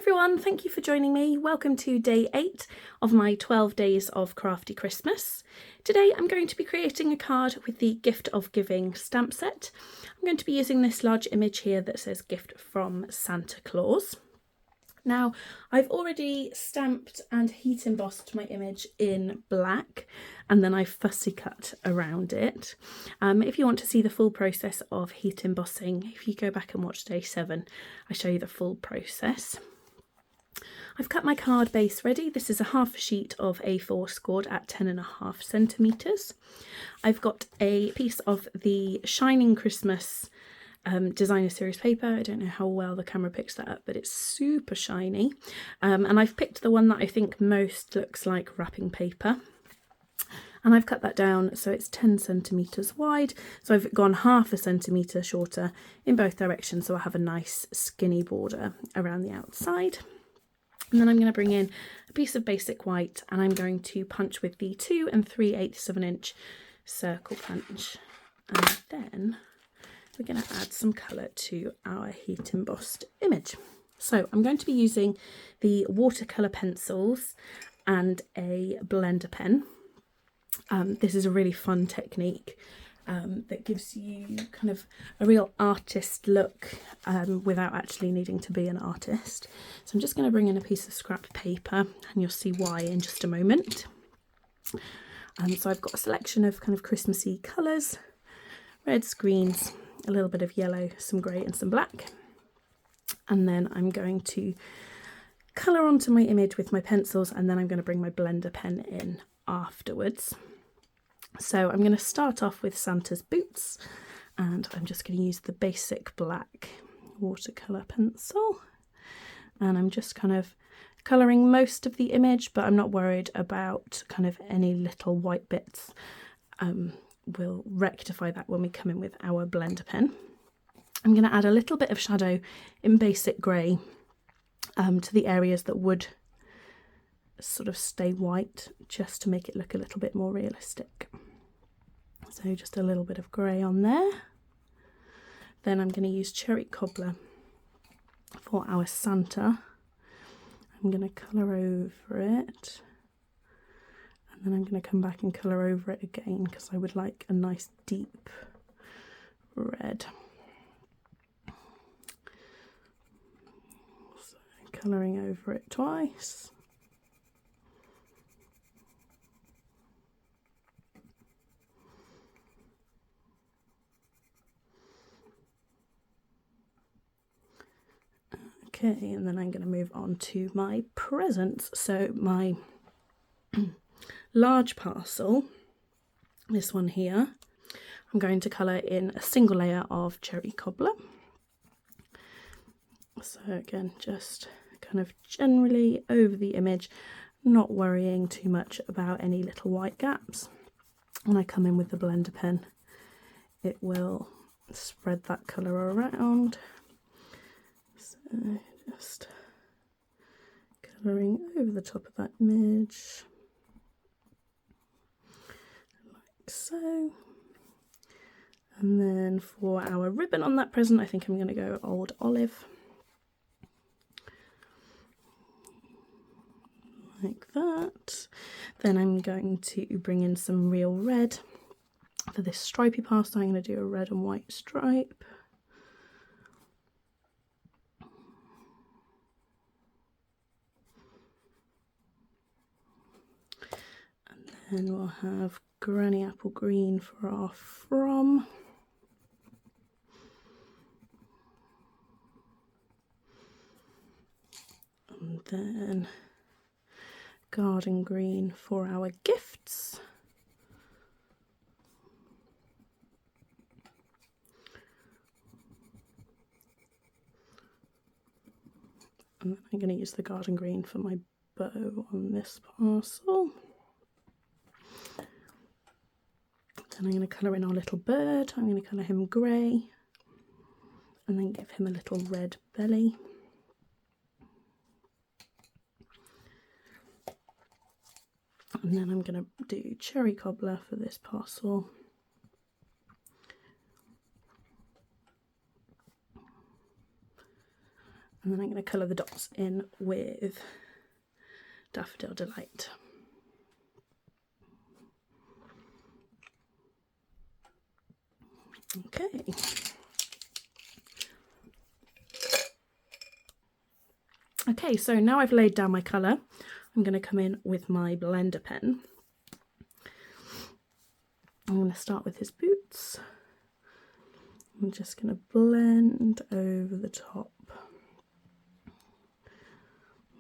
everyone, thank you for joining me. Welcome to day 8 of my 12 days of Crafty Christmas. Today I'm going to be creating a card with the Gift of Giving stamp set. I'm going to be using this large image here that says Gift from Santa Claus. Now, I've already stamped and heat embossed my image in black, and then I fussy cut around it. If you want to see the full process of heat embossing, if you go back and watch day 7, I show you the full process. I've cut my card base ready. This is a half sheet of A4 scored at 10.5 centimetres. I've got a piece of the Shining Christmas designer series paper. I don't know how well the camera picks that up, but it's super shiny. And I've picked the one that I think most looks like wrapping paper. And I've cut that down so it's 10 centimetres wide. So I've gone half a centimetre shorter in both directions, so I have a nice skinny border around the outside. And then I'm going to bring in a piece of basic white and I'm going to punch with the 2 3/8 of an inch circle punch. And then we're going to add some colour to our heat embossed image. So I'm going to be using the watercolour pencils and a blender pen. This is a really fun technique that gives you kind of a real artist look without actually needing to be an artist. So I'm just going to bring in a piece of scrap paper and you'll see why in just a moment. So I've got a selection of kind of Christmassy colours, reds, greens, a little bit of yellow, some grey and some black. And then I'm going to colour onto my image with my pencils, and then I'm going to bring my blender pen in afterwards. So I'm going to start off with Santa's boots, and I'm just going to use the basic black watercolour pencil. And I'm just kind of colouring most of the image, but I'm not worried about kind of any little white bits. We'll rectify that when we come in with our blender pen. I'm going to add a little bit of shadow in basic grey to the areas that would sort of stay white, just to make it look a little bit more realistic. So just a little bit of grey on there. Then I'm going to use cherry cobbler for our Santa. I'm going to colour over it. And then I'm going to come back and colour over it again because I would like a nice deep red. So colouring over it twice. Okay, and then I'm going to move on to my presents. So my large parcel, this one here, I'm going to colour in a single layer of cherry cobbler. So again, just kind of generally over the image, not worrying too much about any little white gaps. When I come in with the blender pen, it will spread that colour around. So just colouring over the top of that image. So, and then for our ribbon on that present, I think I'm going to go Old Olive, like that. Then I'm going to bring in some real red for this stripy parcel. I'm going to do a red and white stripe. And then we'll have Granny Apple Green for our from. And then Garden Green for our gifts. And then I'm going to use the Garden Green for my bow on this parcel. Then I'm going to colour in our little bird. I'm going to colour him grey and then give him a little red belly. And then I'm going to do cherry cobbler for this parcel. And then I'm going to colour the dots in with Daffodil Delight. Okay. Okay, so now I've laid down my colour, I'm going to come in with my blender pen. I'm going to start with his boots. I'm just going to blend over the top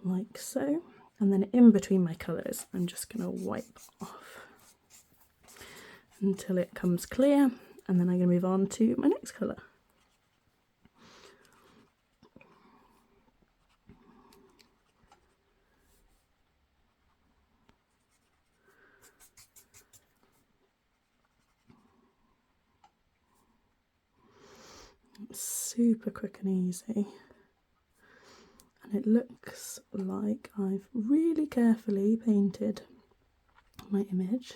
like so, and then in between my colours I'm just going to wipe off until it comes clear, and then I'm going to move on to my next colour. It's super quick and easy, and it looks like I've really carefully painted my image.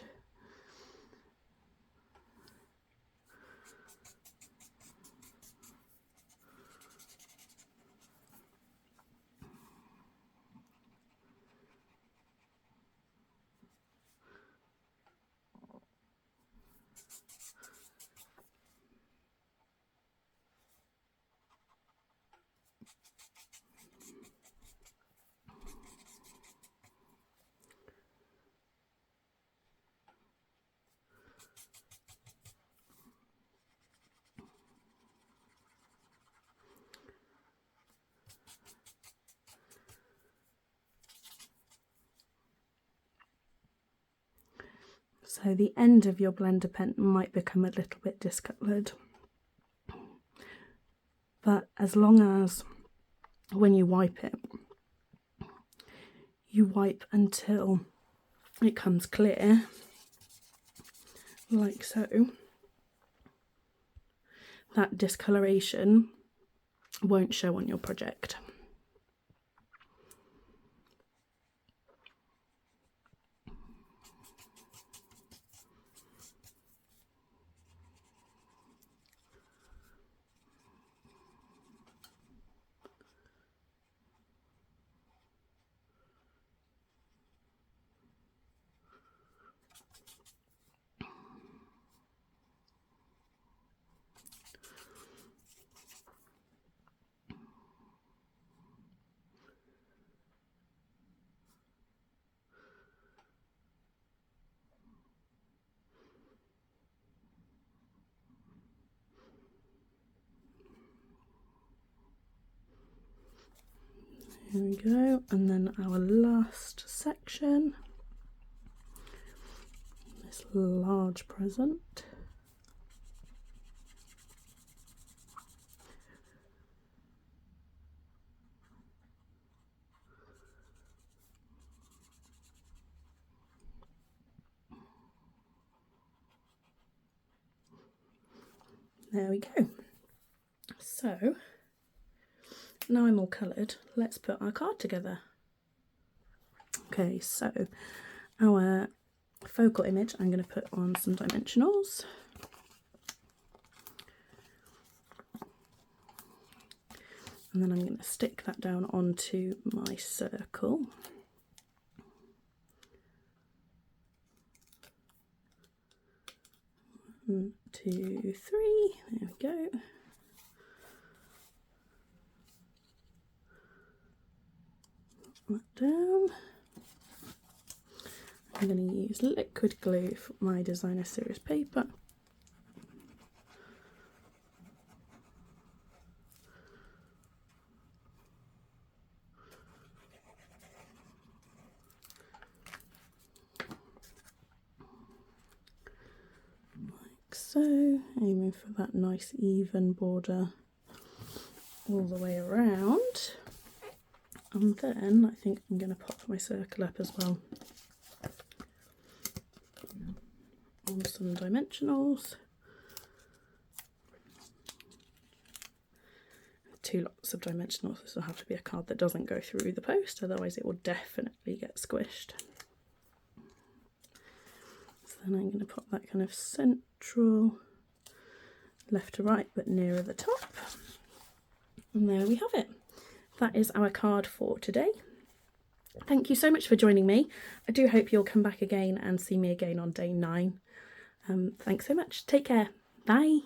So the end of your blender pen might become a little bit discoloured, but as long as when you wipe it, you wipe until it comes clear, like so, that discoloration won't show on your project. Here we go, and then our last section, this large present. There we go. So now I'm all coloured, let's put our card together. Okay, so our focal image I'm going to put on some dimensionals. And then I'm going to stick that down onto my circle. 1, 2, 3, there we go. Put that down. I'm going to use liquid glue for my designer series paper. So, aiming for that nice even border all the way around, and then I think I'm going to pop my circle up as well on some dimensionals. 2 lots of dimensionals. This will have to be a card that doesn't go through the post, otherwise it will definitely get squished. So then I'm going to pop that kind of central, left to right but nearer the top, and there we have it. that is our card for today. Thank you so much for joining me. I do hope you'll come back again and see me again on day 9. Thanks so much. Take care. Bye.